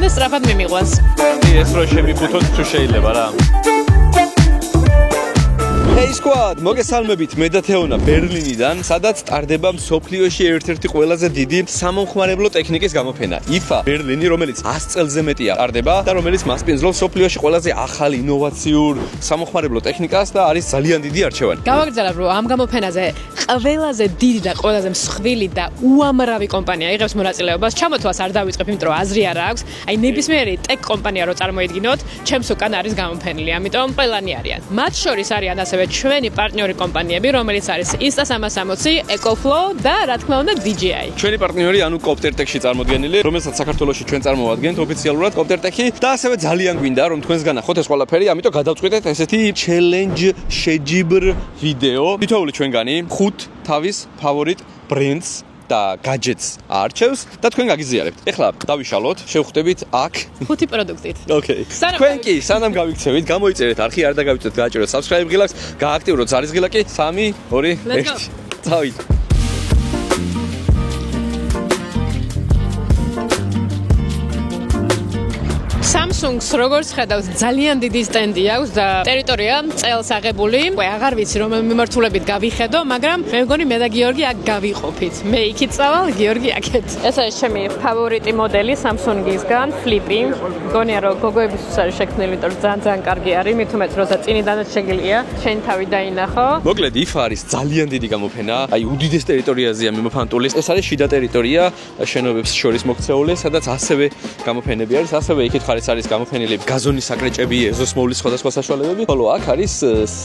მანამდე სწრაფად მიმიყვანს. ეს რო შემიფუთოთ თუ შეიძლება რა. Hey squad, მოგესალმებით, მე და თეონა ბერლინიდან, სადაც ტარდება მსოფლიოში ერთ-ერთი ყველაზე დიდი სამომხმარებლო ტექნიკის გამოფენა. IFA ბერლინი, რომელიც 100 წელზე მეტია ტარდება და რომელიც მასპინძლობს მსოფლიოში ყველაზე ახალ ინოვაციურ სამომხმარებლო ტექნიკას და არის ძალიან დიდი არჩევანი. გავაგრძელებ, რომ ამ გამოფენაზე ყველაზე დიდი და ყველაზე მსხვილი და უამრავი კომპანია იღებს მონაწილეობას. ჩამოთვლას არ დავიწყებ, იმიტომ რომ აზრი არ აქვს. აი ნებისმიერი ტექ კომპანია რო წარმოიდგინოთ, ჩემს უკან არის გამოფენილი, ამიტომ ყველანი არიან. მათ შორის არიან ასევე ჩვენი პარტნიორი კომპანიები, რომელიც არის Insta360, EcoFlow და რა თქმა უნდა DJI. ჩვენი პარტნიორი ანუ CopterTech-ში წარმოდგენილი, რომელსაც საქართველოში ჩვენ წარმოვადგენთ ოფიციალურად CopterTech-ი და ასევე ძალიან გვინდა რომ თქვენს განახოთ ეს ყველაფერი, ამიტომ გადავწყვიტეთ ესეთი challenge შეჯიბრ ვიდეო. თითოეული ჩვენგანი 5 თავის ფავორიტ ბრენდს და gadgets არჩევს და თქვენ გაგიზიარებთ. ეხლა დავიშალოთ, შევხვდებით აქ 5 პროდუქტით. Okay. თქვენ კი სანამ გავიქცევით, გამოიწერეთ არხი, არ დაგავიწყდეთ, გააჭიროთ subscribe ღილაკს, გააქტიუროთ ზარის ღილაკი. 3, 2, 1. წავით. Samsung-ს როგორც ხედავთ, ძალიან დიდი სტენდი აქვს და ტერიტორია წელს აღებული. აღარ ვიცი რომ მიმართულებით გავიხედო, მაგრამ მე მგონი მე და გიორგი აქ გავიყოფით. მე იქით წავალ, გიორგი აქეთ. ეს არის ჩემი ფავორიტი მოდელი Samsung-ისგან, Flip-ი. მგონია რომ გოგოებისთვის არის შექმნილი, იმიტომ რომ ძალიან კარგი არის, მით უმეტეს როცა წინიდანაც შეგიძლია შენ თავი დაინახო. მოკლედ, IFA არის ძალიან დიდი გამოფენა, აი უდიდეს ტერიტორიაზეა მიმოფანტული. ეს არის შიდა ტერიტორია, შენობებს შორის მოქცეული, სადაც ასევე გამოფენები არის, ასევე იქით არის გამოფენილი გაზონის საკრეჭები, ეზოს მოვლის სხვადასხვა საშუალებები, ხოლო აქ არის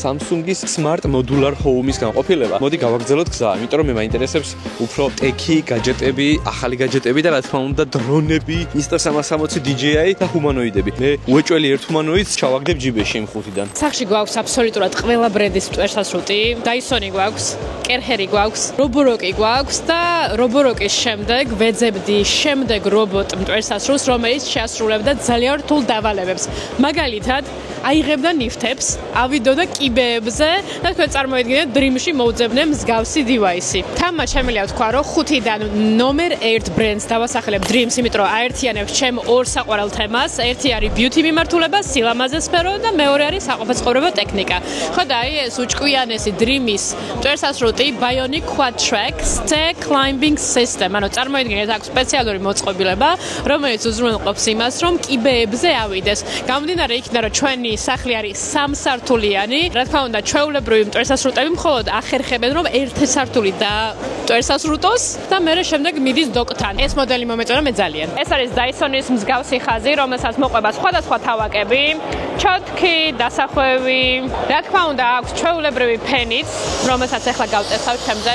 Samsung-ის Smart Modular Home-ის განყოფილება. მოდი გავაგრძელოთ გზა, იმიტომ რომ მე მაინტერესებს უფრო ტექი, гаджеტები, ახალი гаджеტები და რა თქმა უნდა დრონები, Insta360, DJI და ჰუმანოიდები. მე უეჭველი ერთ ჰუმანოიდს ჩავაგდებ ჯიბეში იმ 5-დან. სახში გვაქვს აბსოლუტურად ყველა ბრენდის მტვერსასრუტი, Dyson-ი გვაქვს, Kerher-ი გვაქვს, Roborock-ი გვაქვს და Roborock-ის შემდეგ ვეძებდი შემდეგ რობოტ მტვერსასრუტს, რომელიც შეასრულებდა ძალიან რთულ დავალებებს. მაგალითად, აიღებდა ნიფთებს, ავიდოდა კიბეებზე და თქვენ წარმოიდგინეთ დრიმში მოუძებნე მსგავსი დივაისი. თამაშ შემიძლია თქვა, რომ 5-დან ნომერ 1 ბრენდს დავასახელებ დრიმს, იმიტომ რომ აერთიანებს ჩემ ორ საყვარელ თემას. ერთი არის beauty მიმართულება, სილამაზე სფერო და მეორე არის საყოფაცხოვრებო ტექნიკა. ხო და აი ეს უჭკვიანესი დრიმის მტვერსასრუტი Bionic Quad Track Stair Climbing System. ანუ წარმოიდგინეთ, აქვს სპეციალური მოწყობილება, რომელიც უზრუნველყოფს იმას, რომ კიბეებზე ავიდეს. გამომდინარე იქიდან, რომ ჩვენი სახლი არის 3 სართულიანი, რა თქმა უნდა, ჩვეულებრივი მტვერსასრუტები მხოლოდ ახერხებენ, რომ 1 სართული და მტვერსასრუტოს და მერე შემდეგ მიდის დოკთან. ეს მოდელი მომეწონა მე ძალიან. ეს არის Dyson-ის მსგავსი ხაზი, რომელსაც მოყვება სხვადასხვა თავაკები, ჩოთქი, დასახვევი. რა თქმა უნდა, აქვს ჩვეულებრივი ფენიც, რომელსაც ახლა გავწესავ ჩემზე.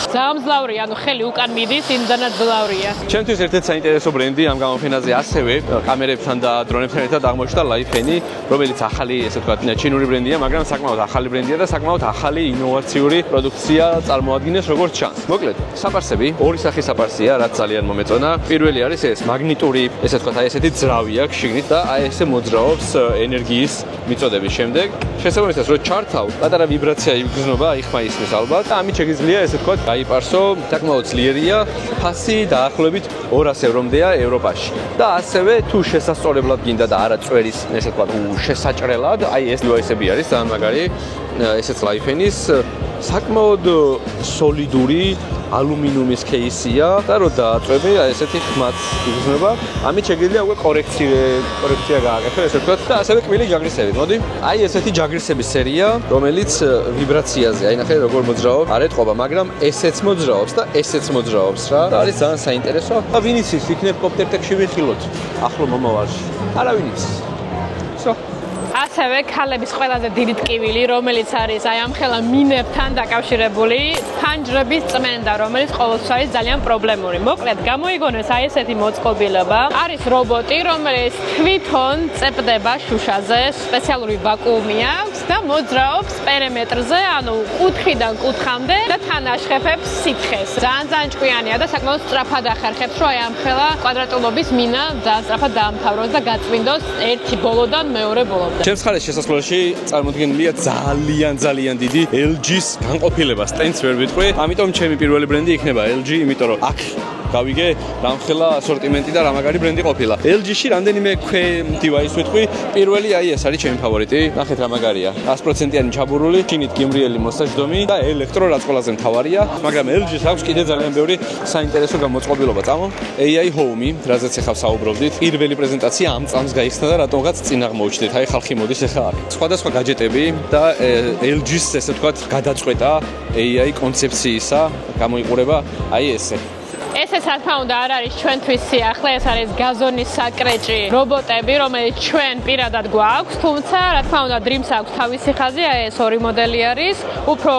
Zamzlauri, ანუ ხელი უკან მიდის, იმდანაც ძლავრია. ჩემთვის ერთ-ერთი საინტერესო ბრენდი ამ გამოფენაზე ასევე კამერებთან და დრონებთან ერთად აღმოჩნდა Lifeni, რომელიც ახალი, ესე ვთქვათ, ჩინური ბრენდია, მაგრამ საკმაოდ ახალი ბრენდია და საკმაოდ ახალი ინოვაციური პროდუქცია წარმოადგენს, როგორც ჩანს. მოკლედ, საპარსები, ორი სახის საპარსია, რაც ძალიან მომეწონა. პირველი არის ეს მაგნიტური, ესე ვთქვათ, აი ესეთი ძრავი აქვს შიგნით და აი ესე მოძრაობს ენერგიის მიწოდების შემდეგ. შესაბამისად, რო ჩართავ, პატარა ვიბრაცია იგრძნობა, იხმა ისმის ალბათ და ამით შეგიძლია, ესე ვთქვათ, აიპარსო, საკმაოდ ძლიერია, ფასი დაახლოებით 200 ევრომდეა ევროპაში. და ასევე თუ შესასწორებლად გინდა და არა წვერის, ესე ვთქვათ, შესაჭრელად, აი ეს დივაისები არის ძალიან მაგარი, ესეც Lifenis საკმაოდ სოლიდური ალუმინიუმის кейსია და რო დააწვევი ესეთი ხმაც იგრძნობა. ამით შეგიძლია უკვე კორექცია გააკეთო, ესე ვთქვათ, და ასევე კბილი ჯაგრისებით. მოდი. აი ესეთი ჯაგრისების სერია, რომელიც ვიბრაციაზე, აი ნახე როგორ მოძრაობს, არ ეთყობა, მაგრამ ესეც მოძრაობს და ესეც მოძრაობს რა. და არის ძალიან საინტერესო. და ვინ იცის, იქნებ CopterTech-ში ვიხილოთ ახლო მომავალში. არავინ იცის. ასევე ქალების ყველაზე დიდი ტკივილი, რომელიც არის აი ამ ხელა მინებთან დაკავშირებული, ფანჯრების წმენდა, რომელიც ყოველთვის არის ძალიან პრობლემური. მოკლედ, გამოიგონეს აი ესეთი მოწყობილება. არის რობოტი, რომელიც თვითონ წებდება შუშაზე, სპეციალური ვაკუუმი აქვს და მოძრაობს პერიმეტრზე, ანუ კუთხიდან კუთხამდე და თან აშხებებს სითხეს. ძალიან ჭკვიანია და საკმაოდ სწრაფად ახერხებს, რომ აი ამ ხელა კვადრატულობის მინა ძალიან სწრაფად დაამთავროს და გაწმინდოს ერთი ბოლოდან მეორე ბოლომდე. ჩემს ხარეს შესასვლელში წარმოდგენილია ძალიან დიდი LG-ს განყოფილება, სტენდს ვერ ვიტყვი. ამიტომ ჩემი პირველი ბრენდი იქნება LG, იმიტომ რომ აქ გავიგე რამხელა ასორტიმენტი და რა მაგარი ბრენდი ყოფილა. LG-ში რამდენიმე device ვიტყვი, პირველი აი ეს არის ჩემი ფავორიტი. ნახეთ რა მაგარია. 100%-იანი ჩაბურული, ჩინით გემრიელი მოსაჯდომი და ელექტრო რაც ყველაზე მთავარია, მაგრამ LG-ს აქვს კიდე ძალიან ბევრი საინტერესო გამოწყობილობა. წამო AI Home, რაზეც ახლა საუბრობდით. პირველი პრეზენტაცია ამ წამს გაიხსნა და რატომღაც წინ აღმოჩნდეთ. აი ხალხი მოდის ახლა აქ. სხვადასხვა gadgetები და LG-ს ესე ვთქვათ გადაწყვეტა AI კონცეფციისა გამოიყურება აი ესე. ესეც რა თქმა უნდა არ არის ჩვენთვის სიახლე, ეს არის გაზონის საკრეჭი რობოტები, რომელიც ჩვენ პირადად გვაქვს, თუმცა რა თქმა უნდა Dreams აქვს თავისი ხაზი, აი ეს ორი მოდელი არის, უფრო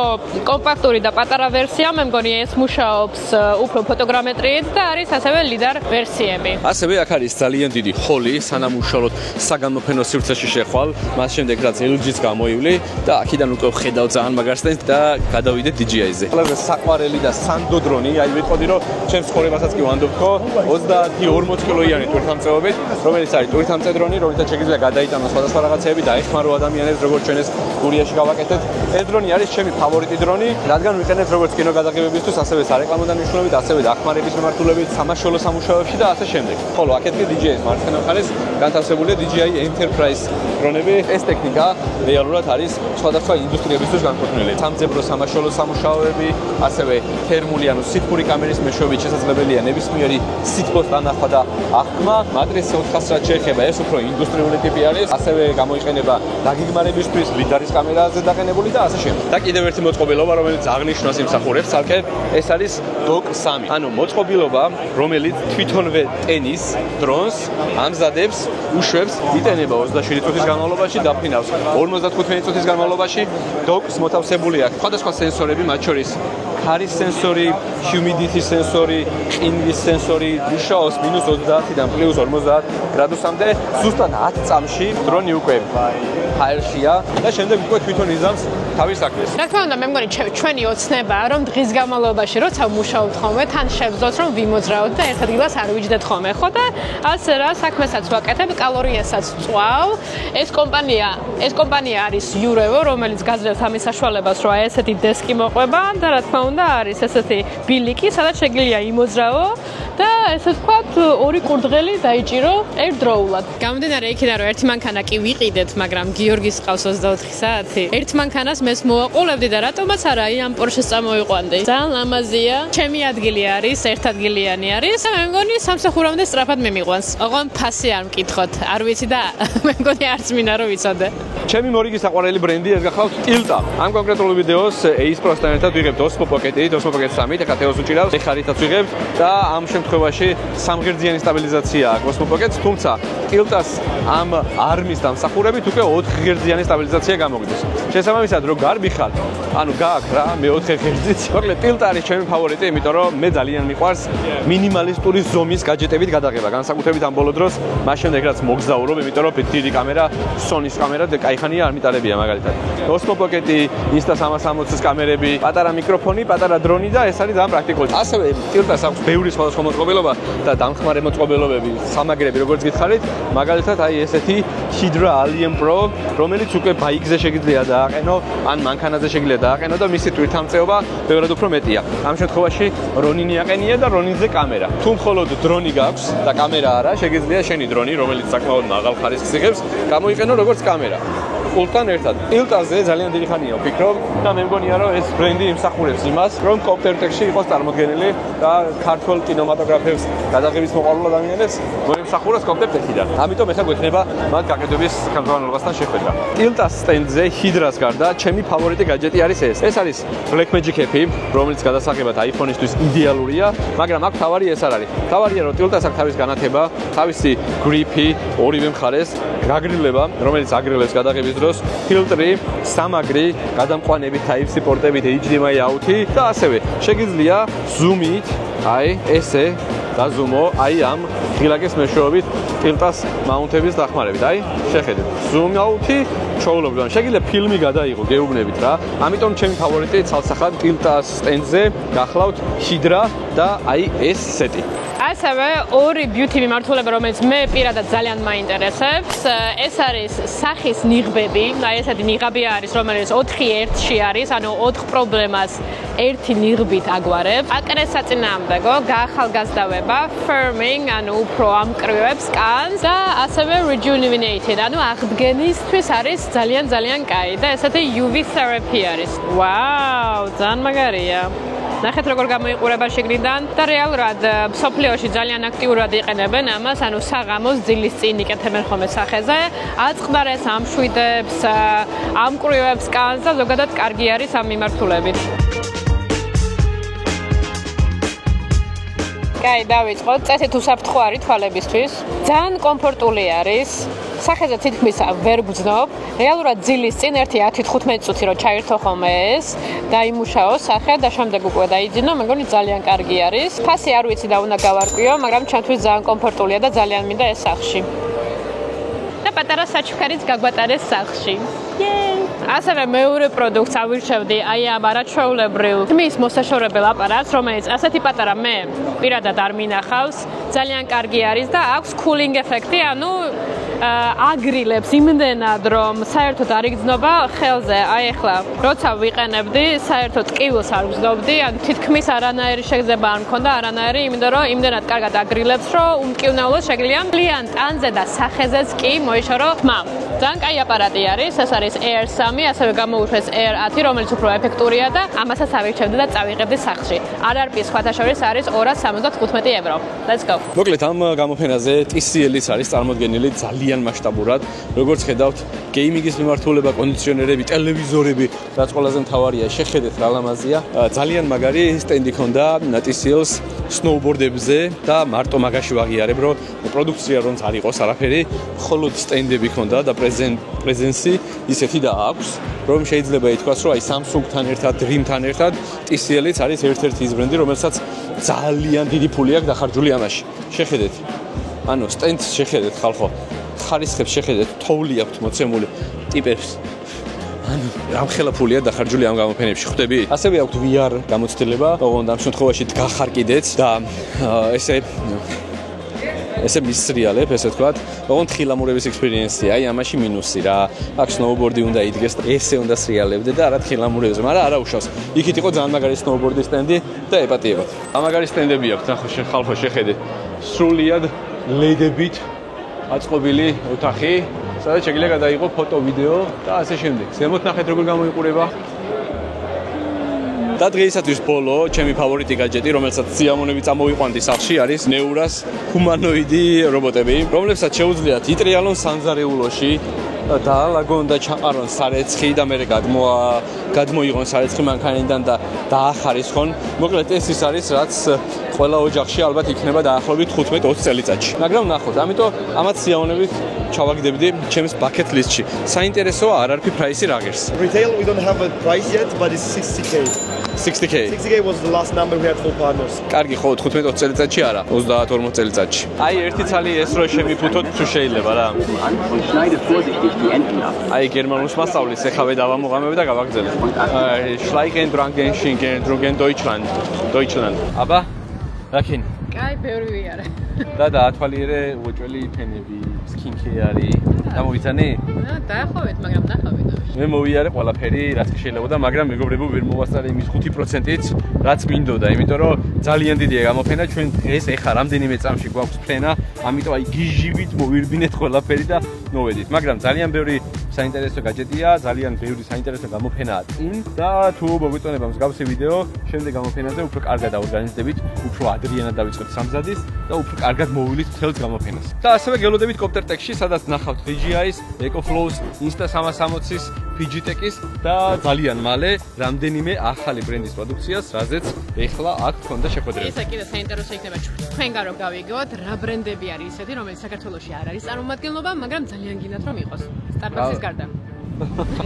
კომპაქტური და პატარა ვერსია, მე მგონი ეს მუშაობს უფრო ფოტოგრამეტრიით და არის ასევე ლიდარ ვერსიები. ასევე აქ არის ძალიან დიდი ჰოლი, სანამ უშუალოდ საგამოფენო სივრცეში შეხვალ, მას შემდეგ რაც LG-ს გამოივლი და აქედან უკვე ვხედავ ძალიან მაგარ სტენდს და გადავიდე DJI-ზე. ყველაზე საყვარელი და სანდო დრონი, აი ვიტყოდი რომ ჩემს ცხოვრებასაც კი ვანდობ ხო 30-40 კილოიანი ტვირთამწეობით, რომელიც არის ტვირთამწე დრონი, რომელსაც შეიძლება გადაიტანოს სხვადასხვა რაღაცეები და ეხმარო ადამიანებს, როგორც ჩვენ ეს გურიაში გავაკეთეთ. ეს დრონი არის ჩემი ფავორიტი დრონი, რადგან ვიყენებ როგორც კინო გადაღებებისთვის, ასევე სარეკლამო დანიშნულებით, ასევე დახმარების მიმართულებით, სამაშველო სამუშაოებში და ასე შემდეგ. ხოლო აქეთ კი DJI-ს მარცხენა მხარეს განთავსებულია DJI Enterprise დრონები. ეს ტექნიკა რეალურად არის სხვადასხვა ინდუსტრიებისთვის განკუთვნილი. სამძებრო სამაშველო სამუშაოები, ასევე თერმული ანუ სითბური კამერის მეშვეობით შესაძლებელია ნებისმიერი სითბოს დანახვა და აღქმა. მატრიცის 400-ად შეეხება, ეს უფრო ინდუსტრიული ტიპი არის, ასევე გამოიყენება დაგეგმარებისთვის, ლიდარის კამერაზე დაყენებული და ასე შემდეგ. და კიდევ ერთი მოწყობილობა, რომელიც აღნიშნავს იმსახურებს, ცალკე ეს არის Dock 3. ანუ მოწყობილობა, რომელიც თვითონვე ტენის დრონს ამზადებს, უშვებს, იტენება 27 წუთის განმავლობაში, დაფრინავს 55 წუთის განმავლობაში. Dock-ს მოთავსებული აქვს სხვადასხვა სენსორები, მათ შორის ქარის სენსორი, humidity სენსორი, ყინვის სენსორი, მუშაობს -30-დან +50 გრადუსამდე. ზუსტად 10 წამში დრონი უკვე ჰაერშია და შემდეგ უკვე თვითონ იზამს თავის საქმეს. რა თქმა უნდა, მე მგონი ჩვენი ოცნებაა, რომ დღის განმავლობაში როცა ვმუშაობთ ხოლმე, თან შევძლოთ, რომ ვიმოძრავოთ და ერთ ადგილას არ ვიჯდეთ ხოლმე, ხო და ასე რა საქმესაც ვაკეთებ, კალორიასაც ვწვავ. ეს კომპანია არის Urevo, რომელიც გაძლევს ამის საშუალებას, რომ აი ესეთი დესკი მოყვება და რა თქმა უნდა არის ესეთი ბილიკი, სადაც შეგიძლია იმოძრავო და ესე ვთქვათ, ორი კურდღელი დაიჭირო ერთდროულად. გამომდინარე იქიდან, რომ ერთი მანქანა კი ვიყიდეთ, მაგრამ გიორგის ყავს 24 საათი. ერთ მანქანას მეს მოვაყოლებდი და რატომაც არა, ამ Porsche-ს წამოვიყვანდი. ძალიან ლამაზია. ჩემი ადგილი არის, ერთადგილიანი არის. მე მგონი სამსახურამდე სწრაფად მემიყვანს. ოღონ ფასი არ მკითხოთ. არ ვიცი და მე მგონი არც მინდა რომ ვიცოდე. ჩემი მორიგი საყვარელი ბრენდი ეს გახლავთ Tilta. ამ კონკრეტულ ვიდეოს Ace Pro-სთან ერთად ვიღებთ Osmo Pocket-ით, Osmo Pocket 3-ით, ეხლა თეოს უჭირავს, ეხარითაც ვიღებთ და ამ შემთხვევაში სამღერძიანი სტაბილიზაცია აქვს Osmo Pocket-ს, თუმცა Tilta-ს ამ ARM-ის დამსახურებით უკვე 4 ღერძიანი სტაბილიზაცია გამოგდის. შესაბამისად, რო გარბიხარ, ანუ გააქვს რა, მე-4 ღერძით. მოკლედ Tilta არის ჩემი ფავორიტი, იმიტომ რომ მე ძალიან მიყვარს მინიმალისტური ზომის gadget-ებით გადაღება, განსაკუთრებით ამ ბოლო დროს, მას შემდეგ რაც მოგზაურობ, იმიტომ რომ დიდი კამერა, Sony-ს კამერა კაიხანია არ მიტარებია მაგალითად. Osmo Pocket-ი, Insta360-ის კამერები, პატარა მიკროფონი, პატარა დრონი და ეს არის ძალიან პრაქტიკული. ასევე Tilta-ს აქვს ბევრი სხვადასხვა მოწყობილობა და დამხმარე მოწყობილობები, სამაგრები, როგორც გითხარით, მაგალითად აი ესეთი Hydra Alien Pro, რომელიც უკვე ბაიკზე შეგიძლია დააყენო, ან მანქანაზე შეგიძლია დააყენო და მისი თვითამწეობა ბევრად უფრო მეტია. ამ შემთხვევაში Ronin-ი აყენია და Ronin-ზე კამერა. თუ მხოლოდ დრონი გაქვს და კამერა არა, შეგიძლია შენი დრონი, რომელიც საკმაოდ მაღალ ხარისხს იღებს, გამოიყენო როგორც კამერა. Ultan ერთად. Tilta-ზე ძალიან დიდი ხანია ვფიქრობ და მე მგონია რომ ეს ბრენდი იმსახურებს იმას, რომ Coptertech-ში იყოს წარმოდგენილი და ქართულ კინემატოგრაფებს გადაღების მოყვარულ ადამიანებს მოემსახუროს Coptertech-დან. ამიტომ ეხლა გვექნება მათ გაყიდვების ხელმძღვანელობასთან შეხვედრა. Tilta-ს სტენდზე Hydra-ს გარდა ჩემი ფავორიტი gadget-ი არის ეს. ეს არის Blackmagic App-ი, რომელიც გადასაღებად iPhone-ისთვის იდეალურია, მაგრამ აქ თავარი ეს არ არის. თავარია რომ Tilta-ს აქვს თავის განათება, თავისი grip-ი ორივე მხარეს, გაგრილება, რომელიც აგრილებს გადაღების დროს, ფილტრი, სამაგრი, გადამყვანები, Type-C პორტებით, HDMI აუთი და ასევე შეგიძლია zoom-ით, აი ესე დაზუმო, აი ამ ღილაკის მეშვეობით Tilta-ს მაუნტების დახმარებით. აი, შეხედეთ. zoom აუთი ჩაულობთ. შეგიძლია ფილმი გადაიღო, გეუბნებით რა. ამიტომ ჩემი ფავორიტი ცალსახად Tilta-ს სტენდზე გახლავთ Hydra და აი ეს სეტი. ასევე ორი beauty მიმართულება, რომელიც მე პირადად ძალიან მაინტერესებს. ეს არის სახის ნიღბები, აი ესეთი ნიღაბი არის, რომელიც 4-1-ში არის, ანუ 4 პრობლემას ერთი ნიღბით აგვარებს. აკრეს საწინააღმდეგო, გაახალგაზრდავება, firming, ანუ უფრო ამკრივებს კანს და ასევე rejuvenated, ანუ აღდგენისთვის არის ძალიან კაი და ესეთი UV therapy არის. ვაუ, ძალიან მაგარია. ნახეთ როგორ გამოიყურება შიგნიდან და რეალურად სოფლიოში ძალიან აქტიურად იყენებენ ამას, ანუ საღამოს ძილის წინ იკეთებენ ხოლმე სახეზე, აწყდარეს, ამშვიდებს, ამკრივებს კანს და ზოგადად კარგი არის ამ მიმართულებით. კაი, დავიწყოთ. წეთით უსაფრთხო არის თვალებისთვის. ძალიან კომფორტული არის. სახეზე თითქმის ვერ გძნობ. რეალურად ძილის წინ 1-10-15 წუთი რო ჩაირთო ხოლმე ეს, დაიმუშაო სახე და შემდეგ უკვე დაიძინო, მეგონი ძალიან კარგი არის. ფასი არ ვიცი და უნდა გავარკვიო, მაგრამ ჩემთვის ძალიან კომფორტულია და ძალიან მინდა ეს სახში. და პატარა საჩუქარიც გაგვატარეს სახში. ასევე მეორე პროდუქტს ავირჩევდი აი ამ არაჩვეულებრივ თმის მოსაშორებელ აპარატს, რომელიც ასეთი პატარა მე პირადად არ მინახავს, ძალიან კარგი არის და აქვს cooling ეფექტი, ანუ აგრილებს იმდენად, რომ საერთოდ არ იგრძნობა ხელზე. აი ახლა, როცა ვიყენებდი, საერთოდ ტკივილს არ ვგრძნობდი, ან თითქმის არანაირი შეგრძნება არ მქონდა, არანაირი, იმიტომ რომ იმდენად კარგად აგრილებს, რომ უმკივნეულოდ შეგიძლია მთლიან ტანზე და სახეზეც კი მოიშორო თმა. ძალიან კაი აპარატი არის, ეს არის Air 3, ასევე გამოუშვეს Air 10, რომელიც უფრო ეფექტურია და ამასაც ავირჩევდი და წავიღებდი სახში. RRP სხვათა შორის არის 275 евро. Let's go. მოკლედ ამ გამოფენაზე TCL-იც არის წარმოდგენილი ძალიან მასშტაბურად. როგორც ხედავთ, გეიმინგის მიმართულება, კონდიციონერები, ტელევიზორები, რაც ყველაზე მთავარია, შეხედეთ რა ლამაზია. ძალიან მაგარი სტენდი ქონდა TCL-ს სნოუბორდებზე და მარტო მაგაში ვაღიარებ, რომ პროდუქცია რომც არ იყოს არაფერი, მხოლოდ სტენდები ქონდა და პრეზენსი ისეთი და აქვს, რომ შეიძლება ითქვას, რომ აი Samsung-თან ერთად, Dream-თან ერთად TCL-იც არის ერთ-ერთი ის ბრენდი, რომელსაც ძალიან დიდი ფული აქვს დახარჯული ამაში. შეხედეთ. ანუ სტენდს შეხედეთ ხალხო. ხარისხებს შეხედეთ, თოვლი აქვს მოცემული ტიპებს. ანუ რამხელა ფულია დახარჯული ამ გამოფენებში, ხვდები? ასევე აქვს VR გამოცდილება, ოღონდ ამ შემთხვევაში დგახარ კიდეც და ესე მისრიალებ, ესე ვთქვათ, ოღონდ თხილამურების ექსპერიენსია, აი ამაში მინუსი რა. აქ სნოუბორდი უნდა იდგეს, ესე უნდა სრიალებდე და არა თხილამურებზე, მაგრამ არა უშავს. იქით იყო ძალიან მაგარი სნოუბორდის სტენდი და ეპატიებათ. ამ მაგარი სტენდები აქვს, ნახო ხალხო შეხედეთ. სრულიად ლედებით აწყობილი ოთახი, სადაც შეგიძლია გადაიღო ფოტო, ვიდეო და ასე შემდეგ. ზემოთ ნახეთ როგორ გამოიყურება. და დღეისათვის ბოლო, ჩემი ფავორიტი გაჯეტი, რომელსაც სიამონები წამოვიყვანდი სახში, არის Neuras ჰუმანოიდი რობოტები, რომლებსაც შეუძლიათ იტრიალონ სანზარეულოში და ლაგონ და ჩაყარონ სარეცხი და მერე გადმოიღონ სარეცხი მანქანიდან და დაახარისხონ. მოკლედ ეს ის არის, რაც ყველა ოჯახში ალბათ იქნება დაახლოებით 15-20 წელიწადში. მაგრამ ნახოთ, ამიტომ ამათ სიამონებით ჩავაგდებდი ჩემს bucket list-ში. საინტერესოა RRP price-ი რა ღირს. Retail we don't have a price yet, but it's 60k. 60k. 60k was the last number we had for partners. კარგი ხო 15-20 წელიწადში არა 30-40 წელიწადში. აი ერთი ცალი ეს რო შემიფუთოთ თუ შეიძლება რა. აი გერმანულს მასწავლის ეხავე დავამოღამები და გავაგზავნე. Schleichen Drangen Schinken Drungen Deutschland. აბა რაკინ? კაი, ბევრი ვიარე. და დაათვალიერე უოჭველი ფენები, სკინკეარი. დამოვიცანი? დაახლოებით, მაგრამ ნახავით. მე მოვიარე ყველაფერი, რაც შეიძლებოდა, მაგრამ მეგობრებო ვერ მოვასწარე იმის 5%-იც, რაც მინდოდა, იმიტომ რომ ძალიან დიდია გამოფენა, ჩვენ დღეს ეხა რამდენიმე წამში გვაქვს ფრენა, ამიტომ აი გიჟივით მოვირბინეთ ყველაფერი და მოვედით. მაგრამ ძალიან ბევრი საინტერესო გაჯეტია, ძალიან ბევრი საინტერესო გამოფენაა წინ და თუ მოგეწონება მსგავსი ვიდეო, შემდეგ გამოფენაზე უფრო კარგად აორგანიზდებით, უფრო ადრიანად დავიწყებთ სამზადის და უფრო კარგად მოვივლით მთელს გამოფენას. და ასევე გელოდებით Coptertech-ში, სადაც ნახავთ DJI-ს, EcoFlow-ს, Insta360-ის, Fujitech-ის და ძალიან მალე რამდენიმე ახალი ბრენდის პროდუქციას, რაზეც ეხლა აქ გქონდა შეხვედრება. ისე კიდე საინტერესო იქნება თქვენგან რომ გავიგოთ, რა ბრენდები არის ისეთი, რომელიც საქართველოში არ არის წარმომადგენლობა, მაგრამ ძალიან გინდათ რომ იყოს. Starbucks-ის გარდა.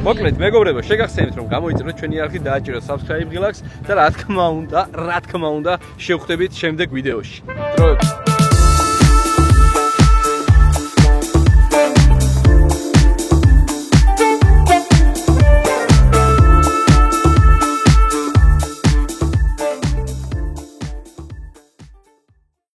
მოკლედ, მეგობრებო, შეგახსენებთ რომ გამოიწონოთ ჩვენი არხი, დააჭიროთ subscribe ღილაკს და რა თქმა უნდა, შევხვდებით შემდეგ ვიდეოში.